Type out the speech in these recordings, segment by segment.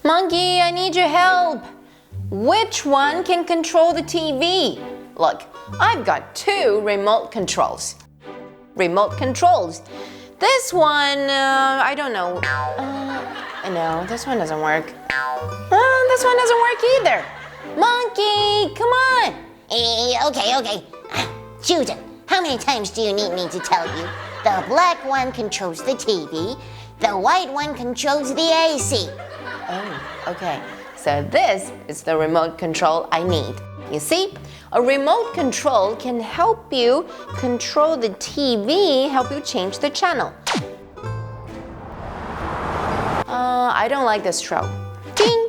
Monkey, I need your help. Which one can control the TV? Look, I've got two remote controls. Remote controls. This one, I don't know. No, this one doesn't work. This one doesn't work either. Monkey, come on. Okay. Susan, how many times do you need me to tell you? The black one controls the TV. The white one controls the AC. Oh, okay. So this is the remote control I need. You see, a remote control can help you control the TV, help you change the channel. I don't like this stroke. Ding!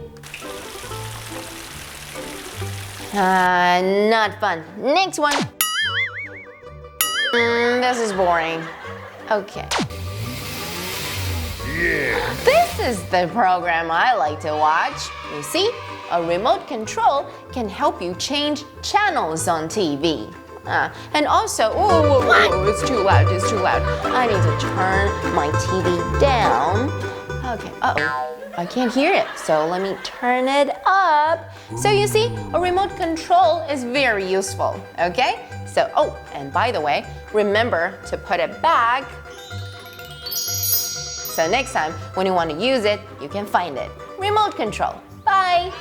Not fun. Next one. This is boring. Okay. Yeah. This is the program I like to watch. You see, a remote control can help you change channels on TV. And also, it's too loud, it's too loud. I need to turn my TV down. Okay, I can't hear it, so let me turn it up. So you see, a remote control is very useful, okay? So, and by the way, remember to put it back. So next time, when you want to use it, you can find it. Remote control. Bye!